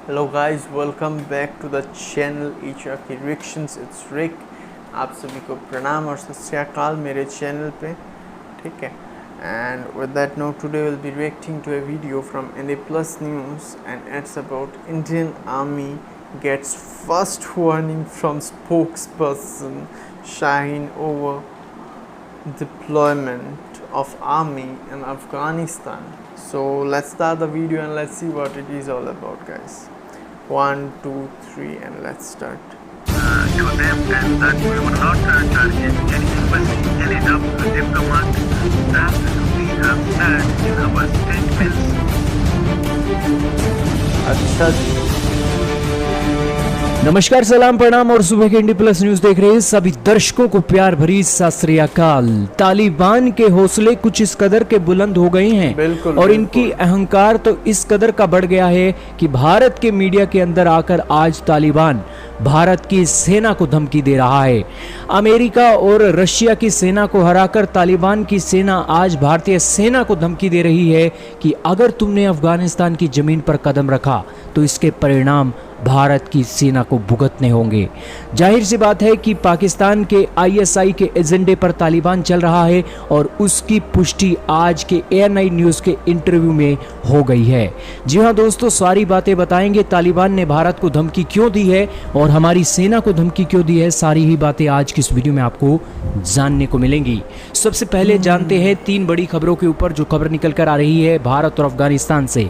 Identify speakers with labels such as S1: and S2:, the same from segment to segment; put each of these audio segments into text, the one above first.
S1: Hello guys, welcome back to the channel Echa की reactions. It's रिक। आप सभी को प्रणाम और सत श्री अकाल मेरे चैनल पे, ठीक है। And with that note, today will be reacting to a video from NA Plus News and it's about Indian Army gets first warning from spokesperson Shaheen over deployment of army in Afghanistan. So let's start the video and let's see what it is all about, guys. 1, 2, 3 and let's start.
S2: To them and that we were not targeting any embassy, any diplomat, that we have said in our statements.
S1: अच्छा जी।
S3: नमस्कार, सलाम, प्रणाम और सुबह के ND Plus news देख रहे हैं सभी दर्शकों को प्यार भरी सत श्री अकाल। तालिबान के हौसले कुछ इस कदर के बुलंद हो गए हैं
S1: बिल्कुल,
S3: और इनकी अहंकार तो इस कदर का बढ़ गया है कि भारत के मीडिया के अंदर आकर आज तालिबान भारत की सेना को धमकी दे रहा है। अमेरिका और रशिया की सेना को हराकर तालिबान की सेना आज भारतीय सेना को धमकी दे रही है कि अगर तुमने अफगानिस्तान की जमीन पर कदम रखा तो इसके परिणाम भारत की सेना को भुगतने होंगे। जाहिर सी बात है कि पाकिस्तान के ISI के एजेंडे पर तालिबान चल रहा है और उसकी पुष्टि आज के ANI न्यूज़ के इंटरव्यू में हो गई है। जी हाँ दोस्तों, सारी बातें बताएंगे। तालिबान ने भारत को धमकी क्यों दी है और हमारी सेना को धमकी क्यों दी है, सारी ही बातें आज की इस वीडियो में आपको जानने को मिलेंगी। सबसे पहले जानते हैं 3 बड़ी खबरों के ऊपर जो खबर निकल कर आ रही है भारत और अफगानिस्तान से।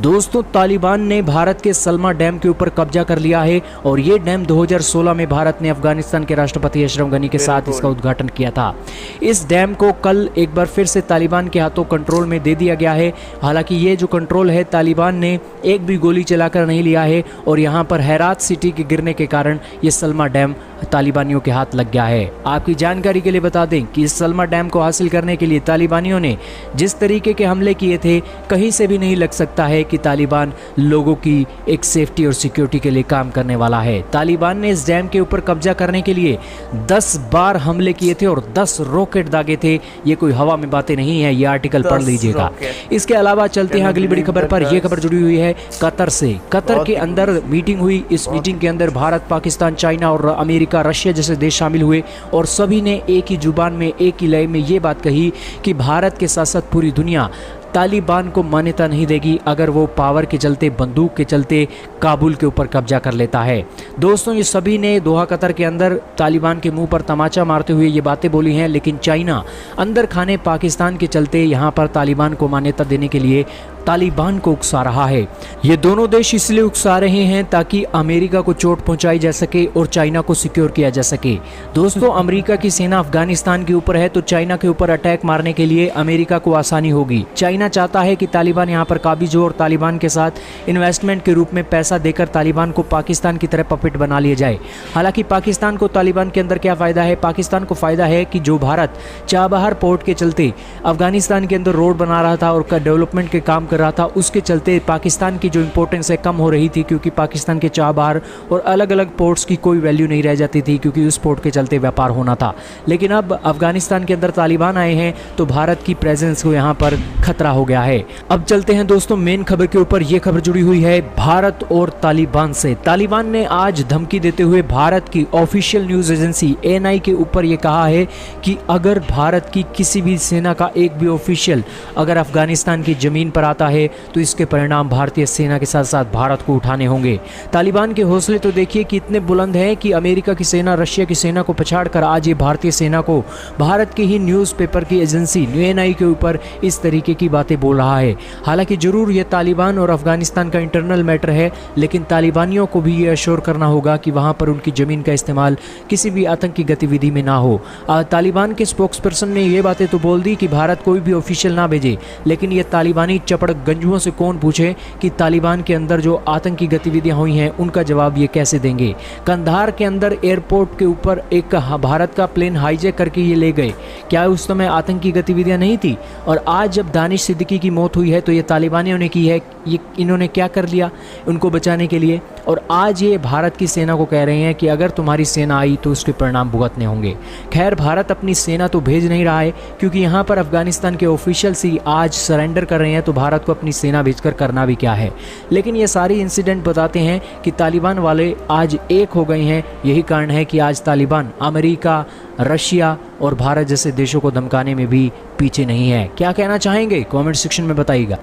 S3: दोस्तों, तालिबान ने भारत के सलमा डैम के ऊपर कब्जा कर लिया है और ये डैम 2016 में भारत ने अफगानिस्तान के राष्ट्रपति अशरफ गनी के साथ इसका उद्घाटन किया था। इस डैम को कल एक बार फिर से तालिबान के हाथों कंट्रोल में दे दिया गया है। हालांकि ये जो कंट्रोल है तालिबान ने एक भी गोली चलाकर नहीं लिया है और यहाँ पर हेरात सिटी के गिरने के कारण ये सलमा डैम तालिबानियों के हाथ लग गया है। आपकी जानकारी के लिए बता दें कि इस सलमा डैम को हासिल करने के लिए तालिबानियों ने जिस तरीके के हमले किए थे, कहीं से भी नहीं लग सकता है कि तालिबान लोगों की एक सेफ्टी और सिक्योरिटी के लिए काम करने वाला है। तालिबान ने इस डैम के ऊपर कब्जा करने के लिए 10 बार हमले किए थे और 10 रॉकेट दागे थे। ये कोई हवा में बातें नहीं है, ये आर्टिकल पढ़ लीजिएगा। इसके अलावा चलते हैं अगली बड़ी खबर पर। यह खबर जुड़ी हुई है कतर से। कतर के अंदर मीटिंग हुई। इस मीटिंग के अंदर भारत, पाकिस्तान, चाइना और अमेरिका, रशिया जैसे देश शामिल हुए और सभी ने एक ही जुबान में, एक ही लय में ये बात कही कि भारत के साथ साथ पूरी दुनिया तालिबान को मान्यता नहीं देगी अगर वो पावर के चलते, बंदूक के चलते काबुल के ऊपर कब्जा कर लेता है। दोस्तों, ये सभी ने दोहा कतर के अंदर तालिबान के मुंह पर तमाचा मारते हुए ये बातें बोली हैं, लेकिन चाइना अंदर खाने पाकिस्तान के चलते यहाँ पर तालिबान को मान्यता देने के लिए तालिबान को उकसा रहा है। ये दोनों देश इसलिए उकसा रहे हैं ताकि अमेरिका को चोट पहुंचाई जा सके और चाइना को सिक्योर किया जा सके। दोस्तों, अमेरिका की सेना अफगानिस्तान के ऊपर है तो चाइना के ऊपर अटैक मारने के लिए अमेरिका को आसानी होगी। चाइना चाहता है कि तालिबान यहाँ पर काबिज हो और तालिबान के साथ इन्वेस्टमेंट के रूप में पैसा देकर तालिबान को पाकिस्तान की तरह पपेट बना लिया जाए। हालांकि पाकिस्तान को तालिबान के अंदर क्या फ़ायदा है? पाकिस्तान को फ़ायदा है कि जो भारत चाबहार पोर्ट के चलते अफगानिस्तान के अंदर रोड बना रहा था और डेवलपमेंट के काम कर रहा था, उसके चलते पाकिस्तान की जो इंपॉर्टेंस है कम हो रही थी, क्योंकि पाकिस्तान के चाबहार और अलग अलग पोर्ट्स की कोई वैल्यू नहीं रह जाती थी क्योंकि उस पोर्ट के चलते व्यापार होना था। लेकिन अब अफगानिस्तान के अंदर तालिबान आए हैं तो भारत की प्रेजेंस को यहाँ पर खतरा हो गया है। अब चलते हैं दोस्तों मेन खबर के ऊपर। यह खबर जुड़ी हुई है भारत और तालिबान से। तालिबान ने आज धमकी देते हुए भारत की ऑफिशियल न्यूज एजेंसी ANI के ऊपर यह कहा है कि अगर भारत की किसी भी सेना का एक भी ऑफिशियल अगर अफगानिस्तान की जमीन पर आता है तो इसके परिणाम भारतीय सेना के साथ साथ भारत को उठाने होंगे। तालिबान के हौसले तो देखिए कि इतने बुलंद हैं कि अमेरिका की सेना, रशिया की सेना को पछाड़कर आज ये भारतीय सेना को भारत के ही न्यूज़पेपर की एजेंसी ANI के ऊपर इस तरीके की बातें बोल रहा है। हालांकि जरूर ये तालिबान और अफगानिस्तान का इंटरनल मैटर है, लेकिन तालिबानियों को भी ये अश्योर करना होगा कि वहाँ पर उनकी ज़मीन का इस्तेमाल किसी भी आतंकी गतिविधि में ना हो। तालिबान के स्पोक्सपर्सन ने ये बातें तो बोल दी कि भारत कोई भी ऑफिशियल ना भेजे, लेकिन ये तालिबानी चपड़ गंजुओं से कौन पूछे कि तालिबान के अंदर जो आतंकी गतिविधियां हुई हैं उनका जवाब ये कैसे देंगे। कंधार के अंदर एयरपोर्ट के ऊपर एक भारत का प्लेन हाईजैक करके ये ले गए, क्या उस समय आतंकी गतिविधियां नहीं थी? और आज जब दानिश सिद्दीकी की मौत हुई है तो ये तालिबानियों ने की है। ये इन्होंने क्या कर लिया उनको बचाने के लिए? और आज ये भारत की सेना को कह रहे हैं कि अगर तुम्हारी सेना आई तो उसके परिणाम भुगतने होंगे। खैर, भारत अपनी सेना तो भेज नहीं रहा है क्योंकि यहाँ पर अफगानिस्तान के ऑफिशियल्स ही आज सरेंडर कर रहे हैं, तो भारत बात को अपनी सेना भेजकर करना भी क्या है। लेकिन ये सारी इंसिडेंट बताते हैं कि तालिबान वाले आज एक हो गए हैं। यही कारण है कि आज तालिबान अमेरिका, रशिया और भारत जैसे देशों को धमकाने में भी पीछे नहीं है। क्या कहना चाहेंगे कमेंट सेक्शन में बताइएगा।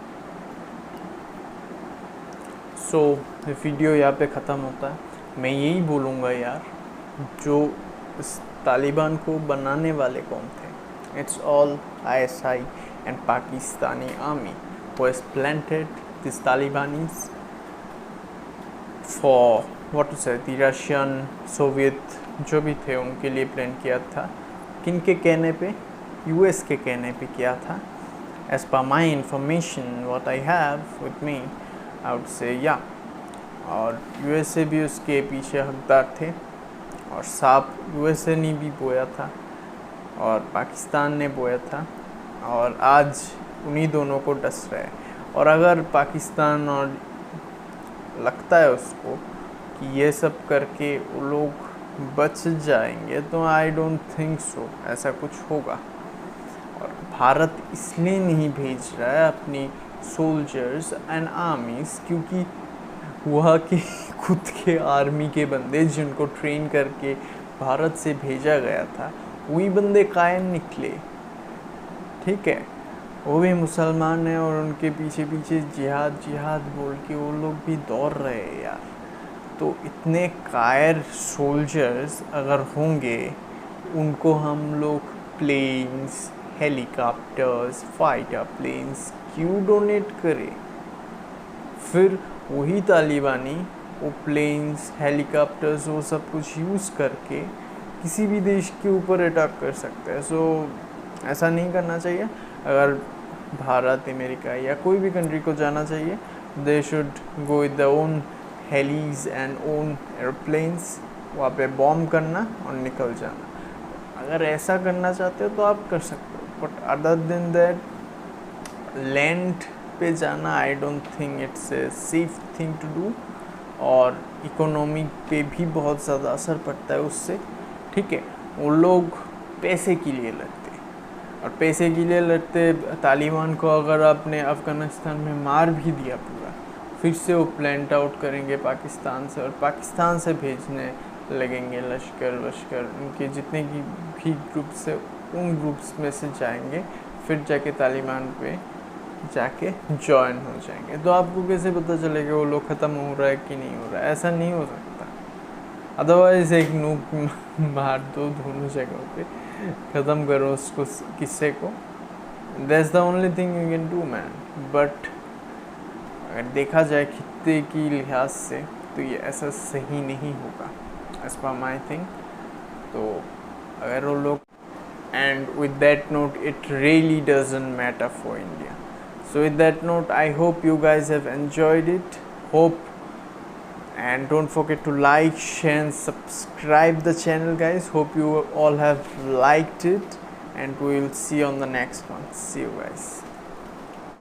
S1: सो वीडियो यहाँ पे ख़त्म होता है। मैं यही बोलूँगा यार, जो इस तालिबान को बनाने वाले कौन थे? It's all ISI and Pakistani army who has planted this Talibanis for what to say the Russian, Soviet जो भी थे उनके लिए प्लान किया था। किन के कहने पे? US के कहने पे किया था। As per my information what I have with me, I would say yeah. और USA भी उसके पीछे हकदार थे, और सांप USA ने भी बोया था और पाकिस्तान ने बोया था, और आज उन्हीं दोनों को डस रहा है। और अगर पाकिस्तान और लगता है उसको कि ये सब करके वो लोग बच जाएंगे, तो आई डोंट थिंक सो ऐसा कुछ होगा। और भारत इसलिए नहीं भेज रहा है अपनी सोल्जर्स एंड आर्मीज, क्योंकि वहाँ के खुद के आर्मी के बंदे जिनको ट्रेन करके भारत से भेजा गया था, वही बंदे कायम निकले। ठीक है, वो भी मुसलमान हैं और उनके पीछे पीछे जिहाद जिहाद बोल के वो लोग भी दौड़ रहे हैं यार। तो इतने कायर सोल्जर्स अगर होंगे, उनको हम लोग प्लेन्स, हेलीकॉप्टर्स, फाइटर प्लेन्स क्यों डोनेट करें? फिर वही तालिबानी वो प्लेन्स, हेलीकॉप्टर्स, वो सब कुछ यूज़ करके किसी भी देश के ऊपर अटैक कर सकते हैं। सो ऐसा नहीं करना चाहिए। अगर भारत, अमेरिका या कोई भी कंट्री को जाना चाहिए, they should go with their own helis and own airplanes, वहाँ पे बॉम्ब करना और निकल जाना। अगर ऐसा करना चाहते हो तो आप कर सकते हो, but other than that land पे जाना I don't think it's a safe thing to do. और इकोनॉमी पे भी बहुत ज़्यादा असर पड़ता है उससे। ठीक है, वो लोग पैसे के लिए लड़ते हैं, और पैसे के लिए लड़ते। तालिबान को अगर आपने अफ़गानिस्तान में मार भी दिया पूरा, फिर से वो प्लांट आउट करेंगे पाकिस्तान से, और पाकिस्तान से भेजने लगेंगे लश्कर वश्कर, उनके जितने की भी ग्रुप्स है उन ग्रुप्स में से जाएंगे, फिर जाके तालिबान पे जाके जॉइन हो जाएंगे। तो आपको कैसे पता चलेगा वो लोग ख़त्म हो रहा है कि नहीं हो रहा है? ऐसा नहीं हो सकता। अदरवाइज़ एक नूक मार दो दोनों जगहों पे, ख़त्म करो उसको, किस्से को। That's the only thing you can do man. But अगर देखा जाए खित्ते की लिहाज से, तो ये ऐसा सही नहीं होगा एज पर माई थिंग। तो अगर वो लोग, and with that note, it really doesn't matter for India. So with that note, I hope you guys have enjoyed it. Hope, and don't forget to like, share and subscribe the channel, guys. Hope you all have liked it, and we will see you on the next one. See you guys.